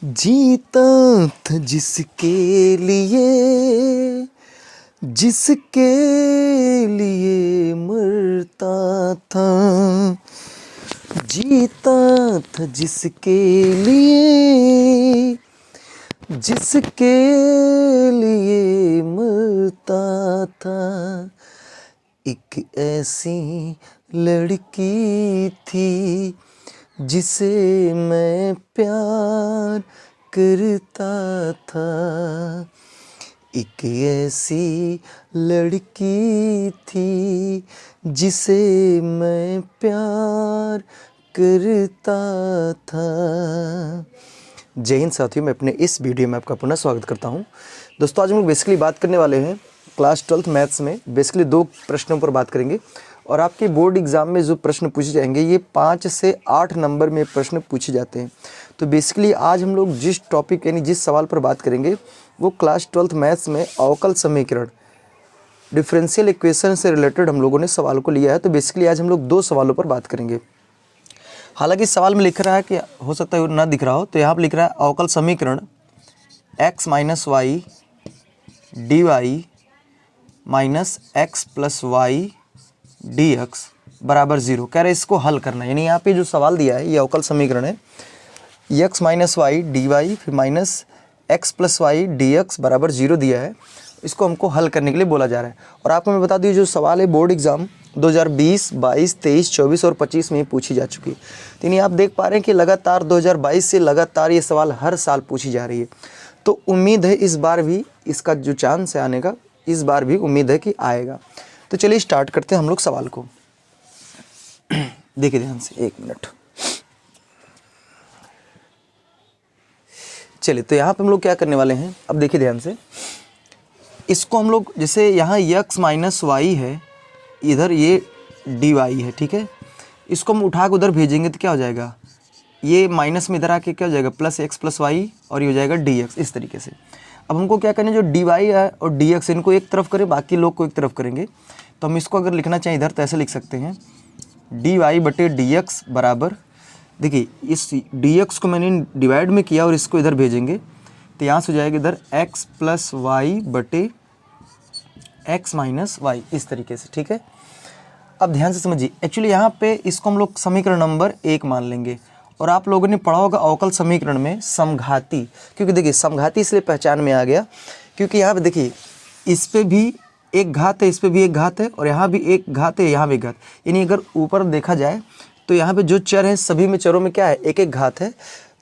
जीता था जिसके लिए, जिसके लिए मरता था। जीता था जिसके लिए, जिसके लिए मरता था। एक ऐसी लड़की थी जिसे मैं प्यार करता था। एक ऐसी लड़की थी जिसे मैं प्यार करता था। जय हिंद साथियों, मैं अपने इस वीडियो में आपका पुनः स्वागत करता हूं। दोस्तों, आज हम लोग बेसिकली बात करने वाले हैं क्लास 12th मैथ्स में बेसिकली 2 प्रश्नों पर बात करेंगे। और आपके बोर्ड एग्जाम में जो प्रश्न पूछे जाएंगे ये 5 से 8 नंबर में प्रश्न पूछे जाते हैं। तो बेसिकली आज हम लोग जिस टॉपिक यानी जिस सवाल पर बात करेंगे वो क्लास 12th मैथ्स में अवकल समीकरण डिफरेंशियल इक्वेशन से रिलेटेड हम लोगों ने सवाल को लिया है। तो बेसिकली आज हम लोग 2 सवालों पर बात करेंगे। हालांकि सवाल में लिख रहा है कि हो सकता है ना दिख रहा हो, तो यहाँ पर लिख रहा है अवकल समीकरण x minus Y D Y minus x plus Y D x बराबर 0। कह रहे इसको हल करना है। यानी यहाँ पे जो सवाल दिया है ये अवकल समीकरण है x minus Y D y फिर minus x plus Y D x बराबर 0 दिया है। इसको हमको हल करने के लिए बोला जा रहा है। और आपको मैं बता दूँ जो सवाल है बोर्ड एग्जाम 2020, 22, 23, 24 और 25 में पूछी जा चुकी है। तो यानी आप देख पा रहे हैं कि लगातार 2022 से लगातार ये सवाल हर साल पूछी जा रही है। तो उम्मीद है इस बार भी इसका जो चांस है आने का, इस बार भी उम्मीद है कि आएगा। तो चलिए स्टार्ट करते हैं हम लोग सवाल को। देखिए ध्यान से, 1 मिनट। चलिए, तो यहाँ पे हम लोग क्या करने वाले हैं, अब देखिए ध्यान से। इसको हम लोग जैसे यहाँ x माइनस वाई है, इधर ये डी वाई है, ठीक है। इसको हम उठा के उधर भेजेंगे तो क्या हो जाएगा, ये माइनस में इधर आके क्या हो जाएगा प्लस एक्स प्लस वाई और ये हो जाएगा डी एक्स, इस तरीके से। अब हमको क्या करना है, जो डी वाई है और डी एक्स इनको एक तरफ करें, बाकी लोग को एक तरफ करेंगे। तो हम इसको अगर लिखना चाहें इधर तो ऐसे लिख सकते हैं डी वाई बटे डी एक्स बराबर, देखिए इस डी एक्स को मैंने डिवाइड में किया और इसको इधर भेजेंगे तो यहाँ से हो जाएगा इधर एक्स प्लस वाई बटे एक्स माइनस वाई, इस तरीके से, ठीक है। अब ध्यान से समझिए, एक्चुअली यहाँ पे इसको हम लोग समीकरण नंबर 1 मान लेंगे। और आप लोगों ने पढ़ा होगा अवकल समीकरण में समघाती, क्योंकि देखिए समघाती इसलिए पहचान में आ गया क्योंकि यहाँ पे देखिए इस पे भी एक घात है, इस पे भी एक घात है और यहाँ भी एक घात है, यहाँ भी एक घात। यानी अगर ऊपर देखा जाए तो यहाँ पे जो चर है सभी में चरों में क्या है, एक एक घात है।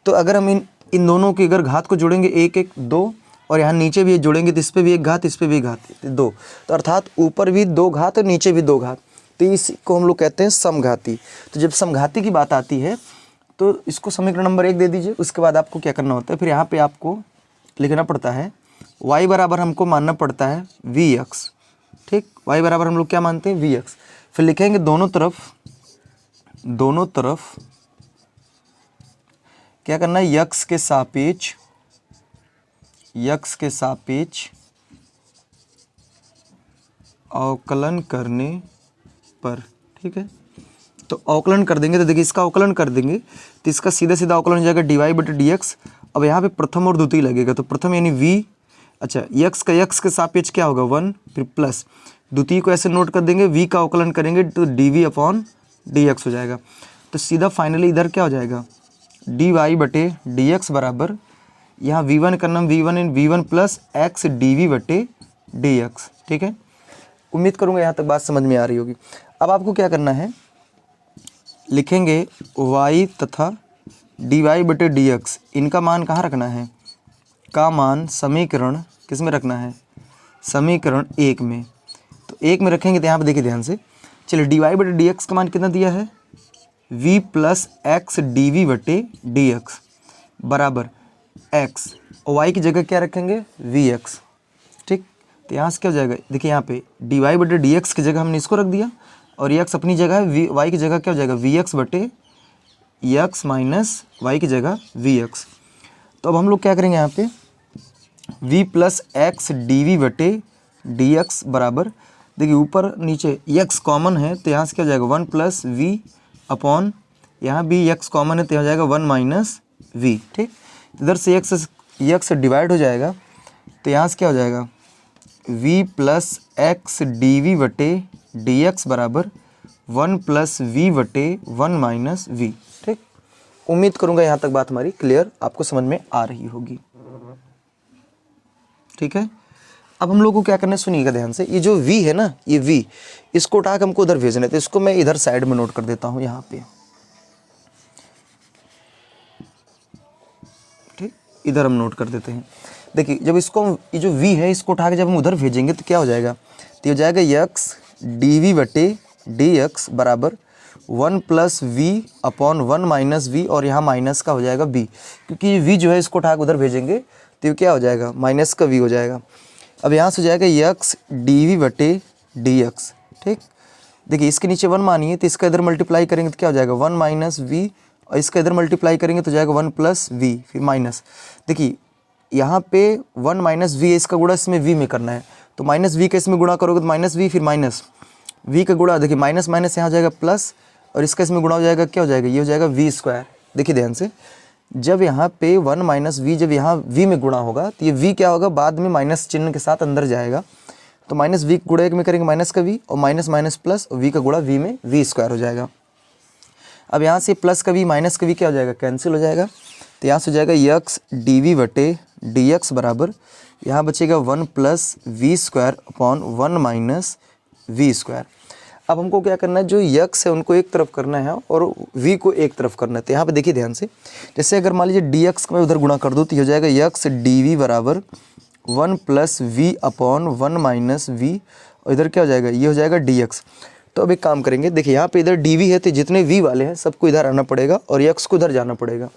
तो अगर हम इन दोनों की अगर घात को जोड़ेंगे 1 1 2 और यहाँ नीचे भी जोड़ेंगे तो इस पर भी एक घात, इस पर भी घात 2, तो अर्थात ऊपर भी 2 घात और नीचे भी 2 घात। तो इसको हम लोग कहते हैं समघाती। तो जब समघाती की बात आती है तो इसको समीकरण नंबर 1 दे दीजिए। उसके बाद आपको क्या करना होता है, फिर यहाँ पे आपको लिखना पड़ता है y बराबर हमको मानना पड़ता है vx, ठीक। y बराबर हम लोग क्या मानते हैं vx। फिर लिखेंगे दोनों तरफ क्या करना है, x के सापेक्ष अवकलन करने पर, ठीक है। तो अवकलन कर देंगे तो देखिए इसका अवकलन कर देंगे तो इसका सीधा सीधा अवकलन हो जाएगा डी वाई बटे डी एक्स। अब यहाँ पे प्रथम और द्वितीय लगेगा तो प्रथम यानी v, अच्छा x के सापेक्ष क्या होगा 1, फिर प्लस द्वितीय को ऐसे नोट कर देंगे, v का अवकलन करेंगे तो D V upon D X हो जाएगा। तो सीधा फाइनली इधर क्या हो जाएगा डी वाई बटे डी एक्स बराबर, यहाँ v1 का नाम v1 plus X D V बटे डी एक्स, ठीक है। उम्मीद करूँगा यहाँ तक बात समझ में आ रही होगी। अब आपको क्या करना है, लिखेंगे y तथा डी वाई बटे डी एक्स, इनका मान कहाँ रखना है, का मान समीकरण किस में रखना है, समीकरण 1 में। तो 1 में रखेंगे तो यहाँ पे देखिए ध्यान से। चलिए डी वाई बटे डी एक्स का मान कितना दिया है, v plus X D V बटे डी एक्स बराबर x और y की जगह क्या रखेंगे vx, ठीक। तो यहाँ से क्या हो जाएगा, देखिए यहाँ पे डी वाई बटे डी एक्स की जगह हमने इसको रख दिया और x अपनी जगह है, y की जगह क्या हो जाएगा vx बटे x माइनस वाई की जगह vx। तो अब हम लोग क्या करेंगे यहाँ पे v plus X D V बटे डी एक्स बराबर, देखिए ऊपर नीचे x कॉमन है तो यहाँ से क्या हो जाएगा 1 प्लस वी अपॉन, यहाँ भी x कॉमन है तो यहाँ हो जाएगा 1 माइनस वी, ठीक। इधर से x डिवाइड हो जाएगा, तो यहाँ से क्या हो जाएगा v plus X D V बटे डी एक्स बराबर 1 प्लस वी बटे 1 माइनस वी। ठीक, उम्मीद करूँगा यहाँ तक बात हमारी क्लियर आपको समझ में आ रही होगी। ठीक है, अब हम लोग को क्या करना है सुनिएगा ध्यान से। ये जो v है ना, ये v, इसको उठा के हमको उधर भेजना है, तो इसको मैं इधर साइड में नोट कर देता हूँ यहाँ पे। ठीक, इधर हम नोट कर देते हैं। देखिए जब इसको ये जो v है इसको उठा के जब हम उधर भेजेंगे तो क्या हो जाएगा, तो हो जाएगा x डी वी बटे डी एक्स बराबर 1 plus V upon 1 minus V, और यहाँ माइनस का हो जाएगा v, क्योंकि ये v जो है इसको उठा के उधर भेजेंगे तो ये क्या हो जाएगा माइनस का v हो जाएगा। अब यहाँ से हो जाएगा x डी वी बटे डी एक्स। ठीक, देखिए इसके नीचे 1 मानिए तो इसका इधर मल्टीप्लाई करेंगे तो क्या हो जाएगा 1 माइनस वी, और इसका इधर मल्टीप्लाई करेंगे तो जाएगा 1 प्लस वी, फिर माइनस। देखिए यहाँ पे 1 माइनस वी है, इसका गुणा इसमें v में करना है, तो माइनस वी का इसमें गुणा करोगे तो माइनस वी, फिर माइनस वी का गुणा, देखिए माइनस माइनस यहाँ हो जाएगा प्लस, और इसका इसमें गुणा हो जाएगा, क्या हो जाएगा ये हो जाएगा वी स्क्वायर। देखिए ध्यान से, जब यहाँ पे 1 माइनस वी जब यहाँ v में गुणा होगा तो ये v क्या होगा बाद में माइनस चिन्ह के साथ अंदर जाएगा, तो माइनस वी गुणा एक में करेंगे माइनस का v, और माइनस माइनस प्लस, और v का गुणा v में v स्क्वायर हो जाएगा। अब यहाँ से प्लस का v माइनस का v क्या हो जाएगा कैंसिल हो जाएगा, तो यहाँ से हो जाएगा x डी वी बटे डी एक्स बराबर, यहाँ बचेगा 1 plus we square upon 1 minus V square. अब हमको क्या करना है, जो x है उनको एक तरफ करना है और v को एक तरफ करना है। तो यहाँ पे देखिए ध्यान से, जैसे अगर मान लीजिए dx को मैं उधर गुणा कर दूँ तो हो जाएगा x डी वी बराबर 1 plus V upon 1 minus V, और इधर क्या हो जाएगा ये हो जाएगा dx। तो अब एक काम करेंगे, देखिए यहाँ पे इधर dv है तो जितने v वाले हैं सबको इधर आना पड़ेगा और x को इधर जाना पड़ेगा।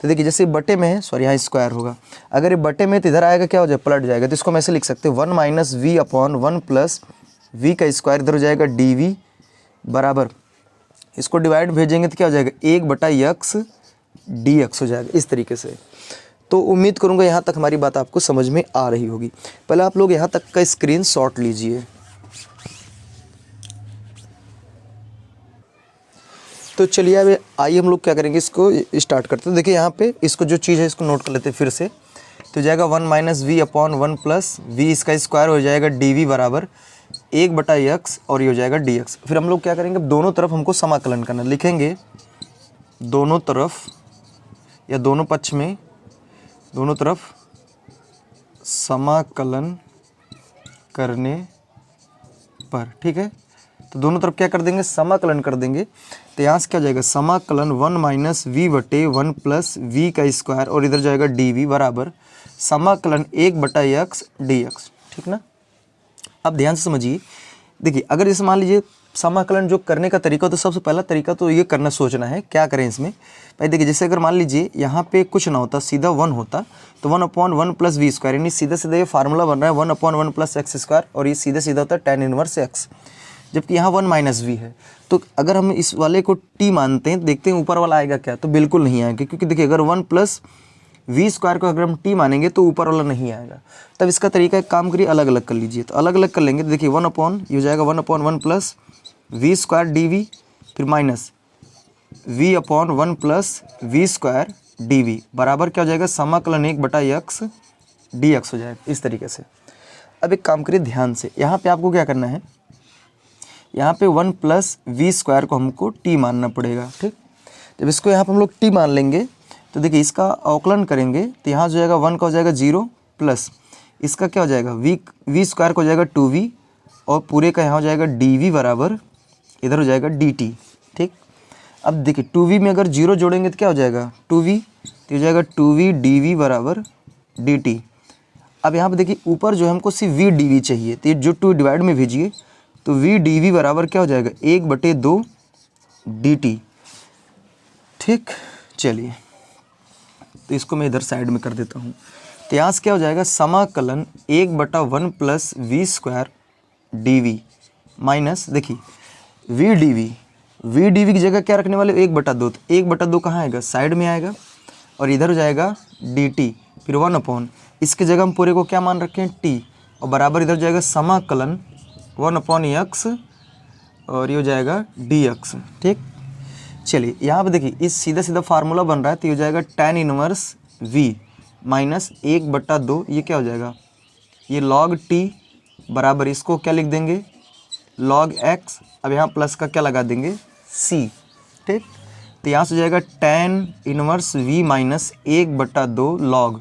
तो देखिए जैसे बटे में है, सॉरी यहाँ स्क्वायर होगा, अगर ये बटे में तो इधर आएगा क्या हो जाएगा पलट जाएगा, तो इसको हम ऐसे लिख सकते हैं 1 minus we upon 1 plus V का स्क्वायर, इधर हो जाएगा डी वी बराबर, इसको डिवाइड भेजेंगे तो क्या हो जाएगा 1/x dx हो जाएगा इस तरीके से। तो उम्मीद करूँगा यहाँ तक हमारी बात आपको समझ में आ रही होगी। पहले आप लोग यहाँ तक का स्क्रीन शॉट लीजिए। तो चलिए अब आइए हम लोग क्या करेंगे, इसको स्टार्ट करते हैं। देखिए यहाँ पे इसको जो चीज़ है इसको नोट कर लेते हैं फिर से। तो जाएगा 1 minus we upon 1 plus V, इसका स्क्वायर हो जाएगा डी वी बराबर 1/x, और ये हो जाएगा dx। फिर हम लोग क्या करेंगे, दोनों तरफ हमको समाकलन करना, लिखेंगे दोनों तरफ या दोनों पक्ष में दोनों तरफ समाकलन करने पर। ठीक है, तो दोनों तरफ क्या कर देंगे समाकलन कर देंगे, तो यहाँ से क्या हो जाएगा समाकलन 1 माइनस वी बटे 1 प्लस वी का स्क्वायर, और इधर जाएगा डी वी बराबर समाकलन 1/x dx। ठीक ना, अब ध्यान से समझिए। देखिए अगर जैसे मान लीजिए समाकलन जो करने का तरीका, तो सबसे पहला तरीका तो ये करना सोचना है क्या करें इसमें। भाई देखिए जैसे अगर मान लीजिए यहाँ पे कुछ ना होता, सीधा 1 होता, तो 1/1 प्लस वी स्क्वायर, यानी सीधा सीधा ये फार्मूला बन रहा है 1/1 प्लस एक्स स्क्वायर, और ये सीधा सीधा होता है tan इनवर्स एक्स, जबकि यहाँ 1 माइनस वी है। तो अगर हम इस वाले को टी मानते हैं, देखते हैं ऊपर वाला आएगा क्या, तो बिल्कुल नहीं आएगा, क्योंकि देखिए अगर 1 प्लस वी स्क्वायर को अगर हम टी मानेंगे तो ऊपर वाला नहीं आएगा। तब इसका तरीका एक काम करिए, अलग अलग कर लीजिए। तो अलग अलग कर लेंगे, तो देखिए 1 अपॉन ये हो जाएगा 1/1 plus we square D v, फिर minus we upon 1 plus we square D we बराबर क्या हो जाएगा समाकलन 1/x dx हो जाएगा इस तरीके से। अब एक काम करिए ध्यान से, यहाँ पे आपको क्या करना है, यहाँ पे 1 प्लस वी स्क्वायर को हमको टी मानना पड़ेगा। ठीक, जब इसको यहाँ पे हम लोग टी मान लेंगे तो देखिए इसका अवकलन करेंगे तो यहाँ हो जाएगा 1 का हो जाएगा 0 प्लस इसका क्या हो जाएगा वी स्क्वायर का हो जाएगा 2v, और पूरे का यहाँ हो जाएगा dv बराबर इधर हो जाएगा dt। ठीक, अब देखिए 2v में अगर 0 जोड़ेंगे तो क्या हो जाएगा 2v, तो हो जाएगा 2v dv बराबर dt। अब यहाँ पे देखिए ऊपर जो हमको सिर्फ v dv चाहिए, तो ये जो 2 डिवाइड में भेजिए, तो v dv बराबर क्या हो जाएगा 1/2 dt। ठीक, चलिए तो इसको मैं इधर साइड में कर देता हूँ। तो यहाँ से क्या हो जाएगा समाकलन 1/1 plus we square D V minus देखिए वी डी वी की जगह क्या रखने वाले 1/2, तो 1/2 कहाँ आएगा साइड में आएगा, और इधर हो जाएगा डी टी, फिर 1 अपॉन इसके जगह हम पूरे को क्या मान रखे हैं टी, और बराबर इधर जाएगा समाकलन 1/x, और ये हो जाएगा dx। ठीक, चलिए यहाँ पे देखिए इस सीधा सीधा फार्मूला बन रहा है, तो ये हो जाएगा tan इनवर्स v माइनस 1/2, ये क्या हो जाएगा, ये log t बराबर, इसको क्या लिख देंगे, log x। अब यहाँ प्लस का क्या लगा देंगे, c। ठीक, तो यहाँ से हो जाएगा tan inverse v minus 1/2 log।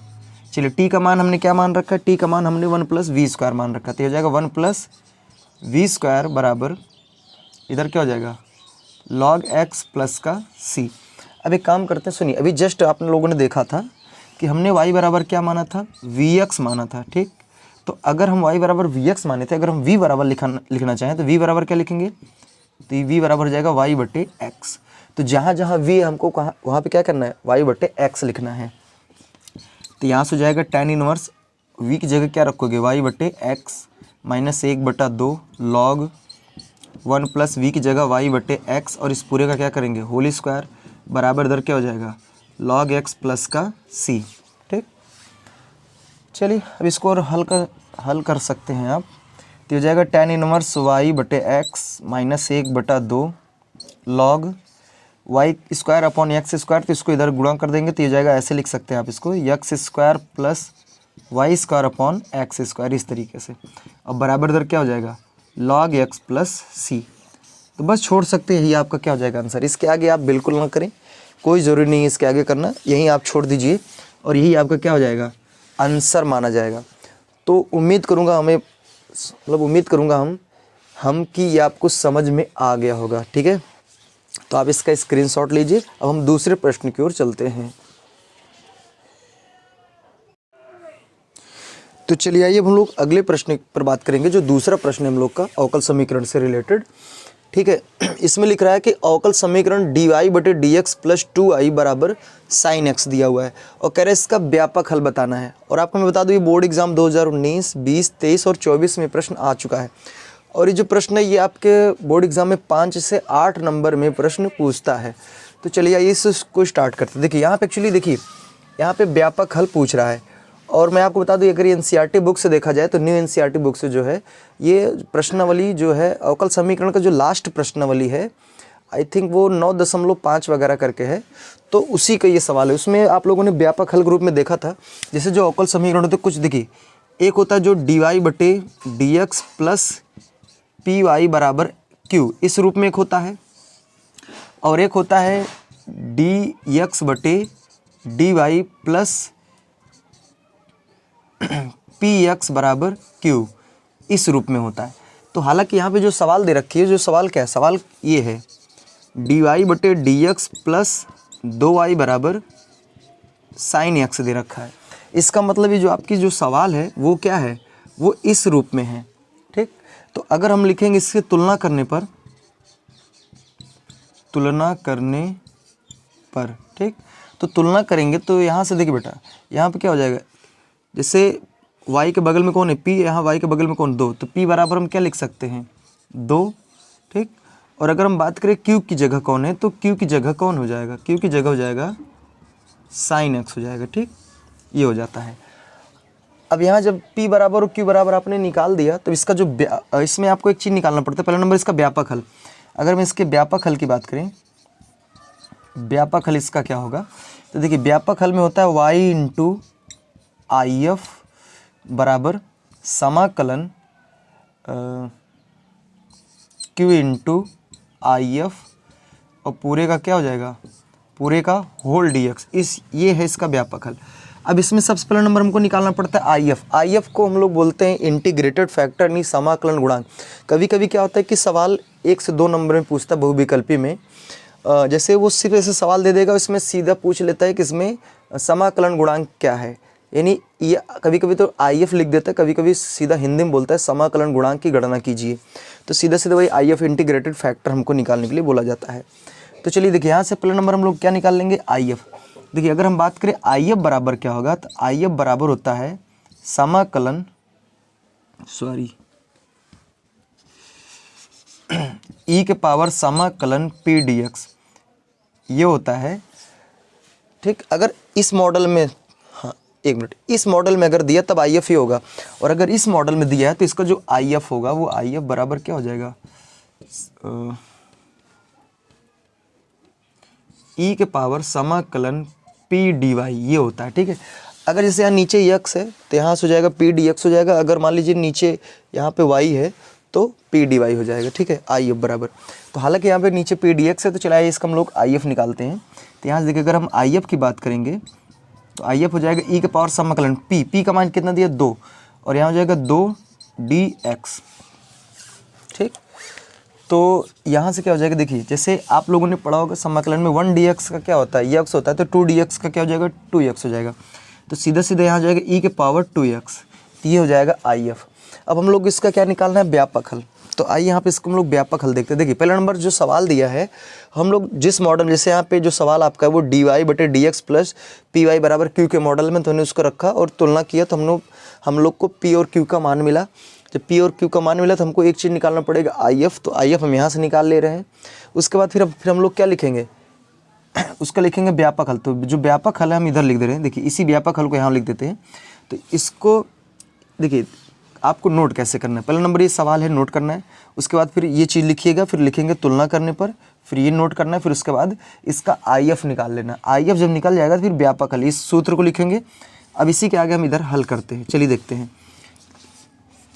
चलिए t का मान हमने क्या मान रखा है, t का मान हमने 1 + v² मान रखा, तो हो जाएगा 1 + v² बराबर, इधर क्या हो जाएगा, log x प्लस का c। अब एक काम करते हैं, सुनिए, अभी जस्ट आप लोगों ने देखा था कि हमने y बराबर क्या माना था, vx माना था। ठीक, तो अगर हम y बराबर vx माने थे, अगर हम v बराबर लिखना चाहें तो v बराबर क्या लिखेंगे, तो v बराबर हो जाएगा y/x। तो जहाँ जहाँ v है हमको कहाँ, वहाँ पे क्या करना है, y/x लिखना है। तो यहाँ से हो जाएगा tan इनवर्स v की जगह क्या रखोगे, y/x माइनस 1/2 log 1 + v की जगह y/x, और इस पूरे का क्या करेंगे, होल स्क्वायर बराबर इधर क्या हो जाएगा, log x प्लस का c। ठीक, चलिए अब इसको और हल कर सकते हैं आप। तो हो जाएगा tan inverse y/x minus 1/2 log y² तो इसको इधर गुणा कर देंगे, तो ये जाएगा, ऐसे लिख सकते हैं आप इसको, x² प्लस y²/x², इस तरीके से। अब बराबर इधर क्या हो जाएगा, log x प्लस c। तो बस छोड़ सकते हैं, यही आपका क्या हो जाएगा आंसर। इसके आगे आप बिल्कुल ना करें, कोई ज़रूरी नहीं है इसके आगे करना, यहीं आप छोड़ दीजिए और यही आपका क्या हो जाएगा, आंसर माना जाएगा। तो उम्मीद करूँगा उम्मीद करूँगा हम कि ये आपको समझ में आ गया होगा। ठीक है, तो आप इसका स्क्रीनशॉट लीजिए। अब हम दूसरे प्रश्न की ओर चलते हैं। तो चलिए आइए अब हम लोग अगले प्रश्न पर बात करेंगे, जो दूसरा प्रश्न है हम लोग का अवकल समीकरण से रिलेटेड। ठीक है, इसमें लिख रहा है कि अवकल समीकरण dy/dx प्लस 2i बराबर sin x दिया हुआ है और कह रहे हैं इसका व्यापक हल बताना है। और आपको मैं बता दूं, ये बोर्ड एग्जाम 2019, 20, 23 और 24 में प्रश्न आ चुका है। और ये जो प्रश्न है ये आपके बोर्ड एग्जाम में 5 से 8 नंबर में प्रश्न पूछता है। तो चलिए आइए इसको स्टार्ट करते हैं। देखिए यहाँ पे एक्चुअली देखिए यहाँ पे व्यापक हल पूछ रहा है। और मैं आपको बता दूं, अगर ये एनसीईआरटी बुक से देखा जाए तो न्यू एनसीईआरटी बुक से जो है ये प्रश्नावली जो है अवकल समीकरण का जो लास्ट प्रश्नावली है, आई थिंक वो 9.5 वगैरह करके है, तो उसी का ये सवाल है। उसमें आप लोगों ने व्यापक हल ग्रुप में देखा था, जैसे जो अवकल समीकरण होते कुछ देखिए, एक होता है जो dy/dx प्लस py बराबर q, इस रूप में एक होता है, और एक होता है dx/dy प्लस px बराबर q, इस रूप में होता है। तो हालांकि यहाँ पे जो सवाल दे रखी है, जो सवाल क्या है, सवाल ये है dy/dx प्लस 2y बराबर sin x दे रखा है। इसका मतलब ये जो आपकी जो सवाल है वो क्या है, वो इस रूप में है। ठीक, तो अगर हम लिखेंगे इससे तुलना करने पर ठीक, तो तुलना करेंगे तो यहाँ से देखिए बेटा, यहाँ पे क्या हो जाएगा, जैसे y के बगल में कौन है, p, यहाँ y के बगल में कौन, 2, तो p बराबर हम क्या लिख सकते हैं, 2। ठीक, और अगर हम बात करें q की जगह कौन है, तो q की जगह कौन हो जाएगा, q की जगह हो जाएगा sin x हो जाएगा। ठीक, ये हो जाता है। अब यहाँ जब p बराबर और q बराबर आपने निकाल दिया, तो इसका जो इसमें आपको एक चीज़ निकालना पड़ता है, पहला नंबर इसका व्यापक हल। अगर मैं इसके व्यापक हल की बात करें, व्यापक हल इसका क्या होगा, तो देखिए व्यापक हल में होता है y × IF बराबर समाकलन Q × IF और पूरे का क्या हो जाएगा, पूरे का होल dx, ये है इसका व्यापक हल। अब इसमें सबसे पहला नंबर हमको निकालना पड़ता है IF को हम लोग बोलते हैं इंटीग्रेटेड फैक्टर, नहीं समाकलन गुणांक। कभी कभी क्या होता है कि सवाल 1 से 2 नंबर में पूछता है बहुविकल्पी में, जैसे वो सिर्फ ऐसे सवाल दे देगा, इसमें सीधा पूछ लेता है कि इसमें समाकलन गुणांक क्या है, यानी ये कभी कभी तो IF लिख देता है, कभी कभी सीधा हिंदी में बोलता है समाकलन गुणांक की गणना कीजिए, तो सीधा सीधा वही IF इंटीग्रेटेड फैक्टर हमको निकालने के लिए बोला जाता है। तो चलिए देखिए यहाँ से पहला नंबर हम लोग क्या निकाल लेंगे, IF। देखिए अगर हम बात करें IF बराबर क्या होगा, तो IF बराबर होता है समाकलन e के पावर समाकलन p dx, ये होता है। ठीक, अगर इस मॉडल में, हाँ एक मिनट, इस मॉडल में अगर दिया तब IF ही होगा, और अगर इस मॉडल में दिया है तो इसका जो IF होगा वो IF बराबर क्या हो जाएगा, e के पावर समाकलन p dy, ये होता है। ठीक है, अगर जैसे यहाँ नीचे यक्स है तो यहाँ से हो जाएगा पी डी एक्स हो जाएगा। अगर मान लीजिए नीचे यहाँ पे वाई है तो पी डी वाई हो जाएगा, ठीक है, आई एफ बराबर। तो हालांकि यहाँ पे नीचे पी डी एक्स है तो चलिए इसका हम लोग आई एफ निकालते हैं। तो यहाँ से देखिए अगर हम आई एफ की बात करेंगे तो आई एफ हो जाएगा ई के पावर समाकलन पी का मान कितना दिया 2 और यहाँ हो जाएगा 2 डी एक्स, ठीक। तो यहाँ से क्या हो जाएगा, देखिए जैसे आप लोगों ने पढ़ा होगा समाकलन में 1 डी एक्स का क्या होता है, एक्स होता है, तो 2 डी एक्स का क्या हो जाएगा 2 एक्स हो जाएगा। तो सीधा सीधा यहाँ हो जाएगा ई के पावर 2 एक्स, तो ये हो जाएगा आई एफ। अब हम लोग इसका क्या निकालना है, व्यापक हल। तो आइए यहाँ पे इसको हम लोग व्यापक हल देखते हैं। देखिए पहला नंबर जो सवाल दिया है, हम लोग जिस मॉडल, जैसे यहाँ पे जो सवाल आपका है वो डी वाई बटे D X plus P Y बराबर क्यू के मॉडल में, तो हमने उसको रखा और तुलना किया तो हम लोग को पी और क्यू का मान मिला। जब पी और क्यू का मान मिला तो हमको एक चीज़ निकालना पड़ेगा आई एफ, तो आई एफ हम यहाँ से निकाल ले रहे हैं। उसके बाद फिर हम लोग क्या लिखेंगे, उसका लिखेंगे व्यापक हल। तो जो व्यापक हल है हम इधर लिख दे रहे हैं, देखिए इसी व्यापक हल को यहाँ लिख देते हैं। तो इसको देखिए आपको नोट कैसे करना है, पहला नंबर ये सवाल है, नोट करना है। उसके बाद फिर ये चीज़ लिखिएगा, फिर लिखेंगे तुलना करने पर, फिर ये नोट करना है, फिर उसके बाद इसका आई एफ निकाल लेना। आई एफ जब निकल जाएगा तो फिर व्यापक हल, इस सूत्र को लिखेंगे। अब इसी के आगे हम इधर हल करते हैं, चलिए देखते हैं।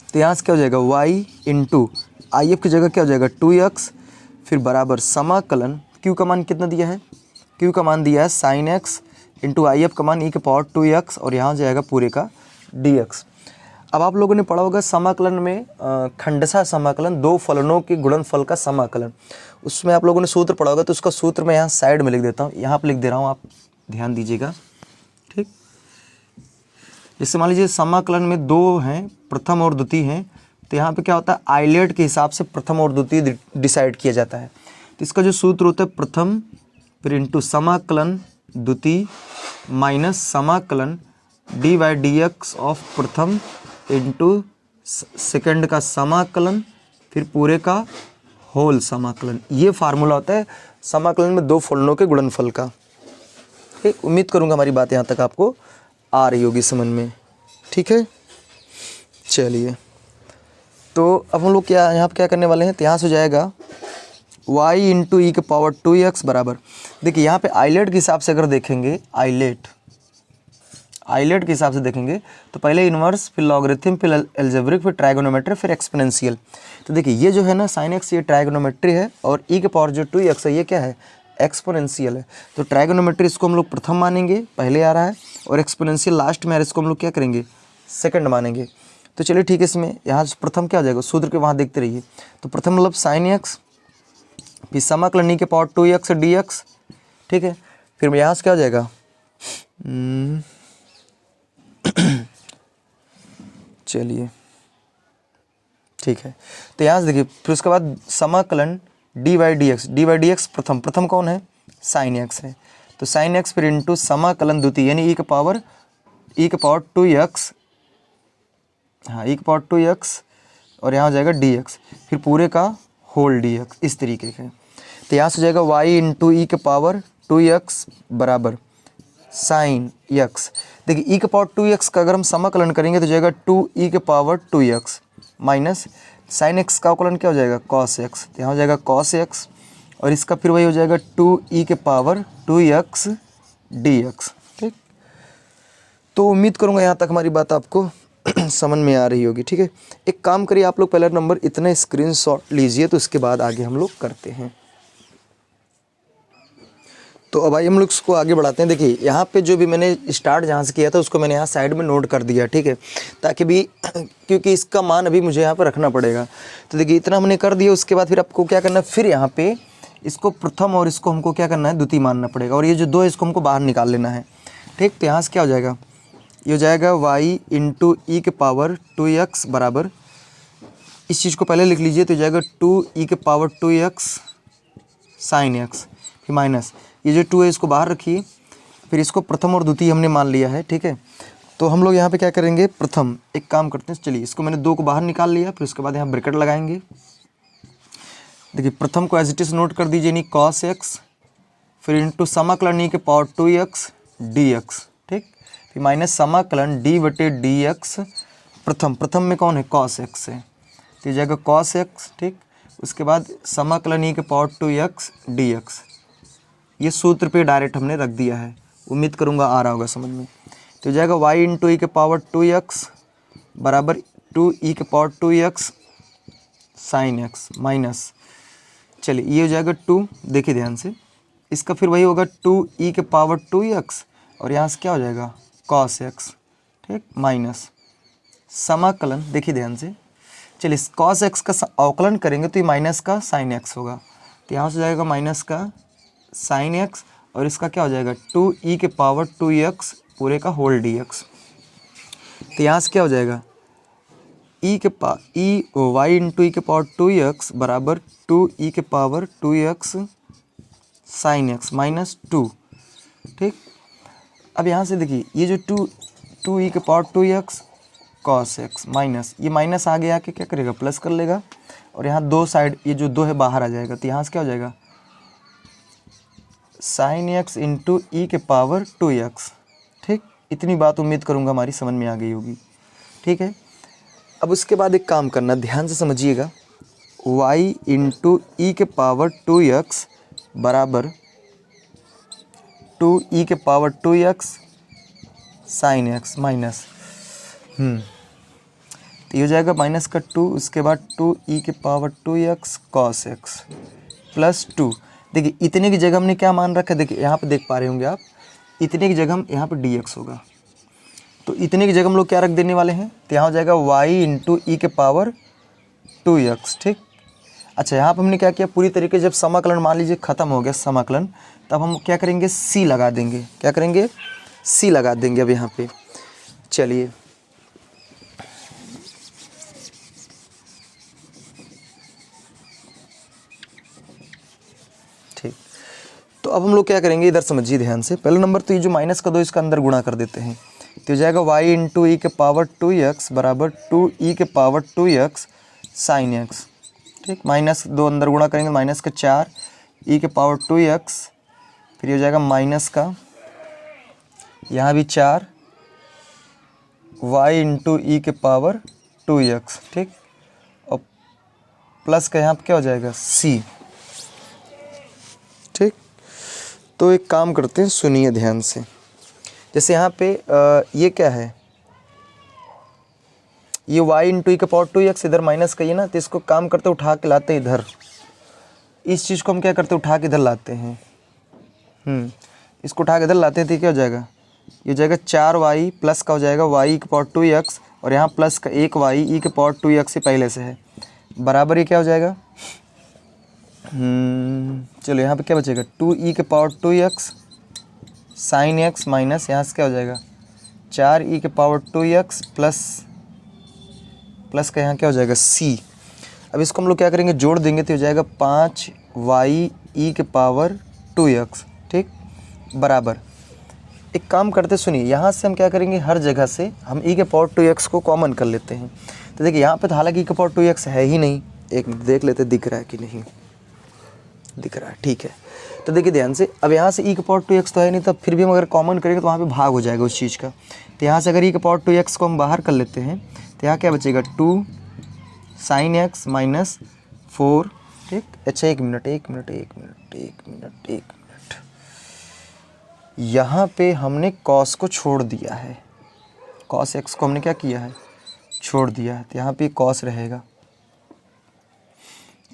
तो यहाँ से क्या हो जाएगा y इंटू आई एफ की जगह क्या हो जाएगा 2x, फिर बराबर समाकलन q का मान कितना दिया है, q का मान दिया है sin x into I F का मान e के पावर 2x और यहाँ हो जाएगा पूरे का dx। अब आप लोगों ने पढ़ा होगा समाकलन में खंडशः समाकलन, दो फलनों के गुणनफल का समाकलन, उसमें आप लोगों ने सूत्र पढ़ा होगा। तो उसका सूत्र मैं यहाँ साइड में लिख देता हूँ, यहाँ पर लिख दे रहा हूँ, आप ध्यान दीजिएगा, ठीक। जैसे मान लीजिए समाकलन में दो हैं, प्रथम और द्वितीय हैं, तो यहाँ पे क्या होता है आइलेट के हिसाब से प्रथम और द्वितीय डिसाइड किया जाता है। तो इसका जो सूत्र होता है प्रथम फिर इंटू समाकलन द्वितीय माइनस समाकलन D by D x of प्रथम इंटू सेकेंड का समाकलन फिर पूरे का होल समाकलन। ये फार्मूला होता है समाकलन में दो फलनों के गुणनफल का, ठीक। उम्मीद करूँगा हमारी बात यहाँ तक आपको आ रही होगी समझ में, ठीक है। चलिए तो अब हम लोग क्या यहाँ पर क्या करने वाले हैं, तो यहाँ से हो जाएगा y इंटू ई के पावर 2x बराबर, देखिए यहाँ पे आइलेट के हिसाब से अगर देखेंगे, आइलेट के हिसाब से देखेंगे तो पहले इन्वर्स फिर लॉगरिथम फिर एल्जेब्रिक फिर ट्राइगोनोमेट्री फिर एक्सपोनेंशियल। तो देखिए ये जो है ना साइन एक्स ये ट्राइगोनोमेट्री है और ई के पावर जो 2x है ये क्या है एक्सपोनेंशियल है। तो ट्राइगोनोमेट्री इसको हम लोग प्रथम मानेंगे, पहले आ रहा है, और एक्सपोनेंशियल लास्ट में आ रहा है, इसको हम लोग क्या करेंगे सेकंड मानेंगे। तो चलिए ठीक है, इसमें यहाँ प्रथम क्या हो जाएगा सूत्र के वहाँ देखते रहिए। तो प्रथम मतलब साइन एक्स फिर समाकलन ई के पावर 2x dx, ठीक है। फिर यहाँ से क्या हो जाएगा चलिए ठीक है। तो यहाँ से देखिए फिर उसके बाद समाकलन डी बाई डी एक्स प्रथम कौन है साइन एक्स है, तो साइन एक्स फिर इंटू समाकलन द्वितीय यानी ई के पावर 2x, हाँ ई के पावर 2x और यहाँ हो जाएगा dx फिर पूरे का होल dx, इस तरीके के। तो यहाँ से हो जाएगा y इंटू ई के पावर 2x बराबर साइन x। देखिए ई के पावर 2x का अगर हम समाकलन करेंगे तो जाएगा 2e के power 2x minus sign x का अवकलन क्या हो जाएगा cos x, तो यहाँ हो जाएगा cos x और इसका फिर वही हो जाएगा 2e के पावर 2x dx, ठीक। तो उम्मीद करूँगा यहाँ तक हमारी बात आपको समझ में आ रही होगी, ठीक है। एक काम करिए आप लोग पहला नंबर इतना स्क्रीनशॉट लीजिए, तो इसके बाद आगे हम लोग करते हैं। तो अब भाई हम लोग इसको आगे बढ़ाते हैं। देखिए यहाँ पे जो भी मैंने स्टार्ट जहाँ से किया था उसको मैंने यहाँ साइड में नोट कर दिया, ठीक है, ताकि भी क्योंकि इसका मान अभी मुझे यहाँ पर रखना पड़ेगा। तो देखिए इतना हमने कर दिया, उसके बाद फिर आपको क्या करना है, फिर यहाँ पे इसको प्रथम और इसको हमको क्या करना है द्वितीय मानना पड़ेगा, और ये जो दो इसको हमको बाहर निकाल लेना है, ठीक। तो यहाँ से क्या हो जाएगा, ये हो जाएगा y इंटू ई के पावर 2x बराबर, इस चीज़ को पहले लिख लीजिए, तो जाएगा 2e के पावर 2x साइन x फिर माइनस ये जो 2 है इसको बाहर रखिए, फिर इसको प्रथम और द्वितीय हमने मान लिया है, ठीक है। तो हम लोग यहाँ पे क्या करेंगे प्रथम, एक काम करते हैं, चलिए इसको मैंने 2 को बाहर निकाल लिया, फिर उसके बाद यहाँ ब्रैकेट लगाएंगे। देखिए प्रथम को एज इट इज नोट कर दीजिए, यानी cos x फिर इंटू समाकलन ई के पावर 2x dx, ठीक, फिर माइनस समाकलन d बटे dx प्रथम में कौन है cos x है, तो ये जाएगा cos x, ठीक। उसके बाद समाकलन ई के पावर 2x dx, ये सूत्र पे डायरेक्ट हमने रख दिया है। उम्मीद करूँगा आ रहा होगा समझ में। तो हो जाएगा y इंटू ई के पावर 2x बराबर 2e के power 2x sine x minus, चलिए ये हो जाएगा 2, देखिए ध्यान से, इसका फिर वही होगा 2e के पावर 2x और यहाँ से क्या हो जाएगा cos x, ठीक, माइनस समाकलन, देखिए ध्यान से, चलिए cos x का अवकलन करेंगे तो ये माइनस का sin x होगा, तो यहाँ से जाएगा माइनस का sin x और इसका क्या हो जाएगा 2e के पावर 2x पूरे का होल dx। तो यहाँ से क्या हो जाएगा y इंटू ई के पावर 2x बराबर 2e के power 2x sine x minus 2, ठीक। अब यहाँ से देखिए ये जो 2e के power 2x cos x minus, ये माइनस आगे आके क्या करेगा प्लस कर लेगा और यहाँ दो साइड ये जो 2 है बाहर आ जाएगा, तो यहाँ से क्या हो जाएगा साइन एक्स इंटू ई के पावर 2x, ठीक। इतनी बात उम्मीद करूँगा हमारी समझ में आ गई होगी, ठीक है। अब उसके बाद एक काम करना, ध्यान से समझिएगा, y इंटू ई के पावर 2x बराबर 2e के power 2x sine x minus, तो ये हो जाएगा माइनस का 2, उसके बाद 2e के power 2x cos x plus 2। देखिए इतने की जगह हमने क्या मान रखा है, देखिए यहाँ पे देख पा रहे होंगे आप, इतने की जगह हम यहाँ पे dx होगा, तो इतने की जगह हम लोग क्या रख देने वाले हैं, तो यहाँ हो जाएगा y इंटू ई के पावर 2x, ठीक। अच्छा यहाँ पर हमने क्या किया, पूरी तरीके से जब समाकलन मान लीजिए ख़त्म हो गया समाकलन, तब हम क्या करेंगे c लगा देंगे, क्या करेंगे c लगा देंगे अब यहाँ पे। चलिए ठीक, तो अब हम लोग क्या करेंगे, इधर समझिए ध्यान से, पहला नंबर तो ये जो माइनस का 2 इसका अंदर गुणा कर देते हैं, तो हो जाएगा y इंटू ई के पावर 2x बराबर 2e के पावर 2x साइन एक्स, ठीक, माइनस 2 अंदर गुणा करेंगे माइनस का 4 e के पावर 2x, फिर हो जाएगा माइनस का यहाँ भी 4 y इंटू ई के पावर 2x, ठीक, और प्लस का यहाँ पर क्या हो जाएगा c, ठीक। तो एक काम करते हैं, सुनिए ध्यान से, जैसे यहाँ पे ये क्या है, ये y इंटू ई के पावर 2x इधर माइनस का ये ना, तो इसको काम करते उठा के लाते हैं इधर, इस चीज़ को हम क्या करते उठा के इधर लाते हैं, इसको उठा के इधर लाते हैं, तो क्या हो जाएगा, ये हो जाएगा 4y प्लस का हो जाएगा y के पावर 2x और यहाँ प्लस का 1y ई के पावर 2x से पहले से है, बराबर ये क्या हो जाएगा, चलो यहाँ पे क्या बचेगा 2e के power 2x sine x minus यहाँ से क्या हो जाएगा 4e के पावर 2x प्लस का यहाँ क्या हो जाएगा c। अब इसको हम लोग क्या करेंगे जोड़ देंगे, तो हो जाएगा 5y e के पावर 2x, ठीक, बराबर, एक काम करते सुनिए, यहाँ से हम क्या करेंगे हर जगह से हम e के पावर 2x को कॉमन कर लेते हैं, तो देखिए यहाँ पे तो हालांकि e के पावर 2x है ही नहीं, एक मिनट देख लेते दिख रहा है कि नहीं, दिख रहा है, ठीक है। तो देखिए ध्यान से, अब यहाँ से e के पावर 2x तो है नहीं, तब फिर भी हम अगर कॉमन करेंगे तो वहाँ पे भाग हो जाएगा उस चीज़ का, तो यहाँ से अगर e के पावर 2x को हम बाहर कर लेते हैं तो यहाँ क्या बचेगा 2 साइन एक्स माइनस 4, ठीक। अच्छा एक मिनट, यहाँ पे हमने cos को छोड़ दिया है, cos x को हमने क्या किया है छोड़ दिया है, तो यहाँ पे cos रहेगा,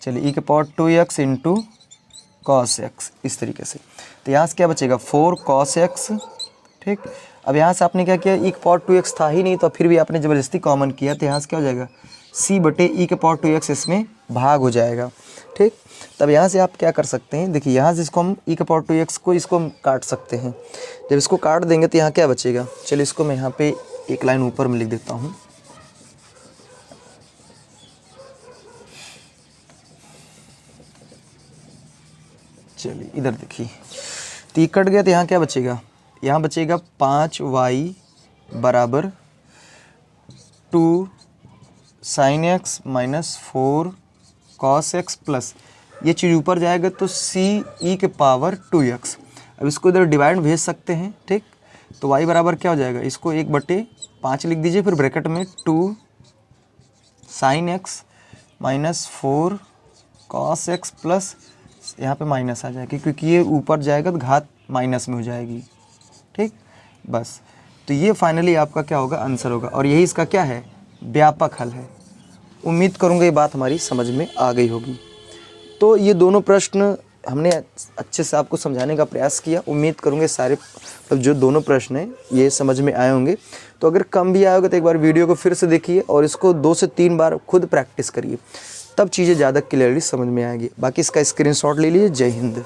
चलिए e के power 2x into cos x इस तरीके से, तो यहाँ से क्या बचेगा 4 cos x, ठीक। अब यहाँ से आपने क्या किया, e के पावर 2x था ही नहीं, तो फिर भी आपने ज़बरदस्ती कॉमन किया, तो यहाँ से क्या हो जाएगा c बटे e के पावर 2x इसमें भाग हो जाएगा, ठीक। तब यहाँ से आप क्या कर सकते हैं, देखिए यहाँ से इसको हम e के पावर 2x को इसको हम काट सकते हैं, जब इसको काट देंगे तो यहाँ क्या बचेगा, चलिए इसको मैं यहाँ पे एक लाइन ऊपर में लिख देता हूँ, चलिए इधर देखिए, तो ये कट गया, तो यहाँ क्या बचेगा, यहाँ बचेगा 5y बराबर 2 sine x minus 4 cos x plus ये चीज़ ऊपर जाएगा तो c e के पावर 2x। अब इसको इधर डिवाइड भेज सकते हैं, ठीक। तो y बराबर क्या हो जाएगा, इसको 1/5 लिख दीजिए, फिर ब्रैकेट में 2 sine x minus 4 cos x plus यहाँ पे माइनस आ जाएगी, क्योंकि ये ऊपर जाएगा तो घात माइनस में हो जाएगी, ठीक। बस तो ये फाइनली आपका क्या होगा, आंसर होगा। और यही इसका क्या है, व्यापक हल है। उम्मीद करूँगा ये बात हमारी समझ में आ गई होगी। तो ये दोनों प्रश्न हमने अच्छे से आपको समझाने का प्रयास किया। उम्मीद करूँगे सारे मतलब जो दोनों प्रश्न हैं ये समझ में आए होंगे। तो अगर कम भी आए होगा तो एक बार वीडियो को फिर से देखिए और इसको 2 से 3 बार खुद प्रैक्टिस करिए, तब चीज़ें ज़्यादा क्लियरली समझ में आएगी। बाकी इसका स्क्रीनशॉट ले लीजिए। जय हिंद।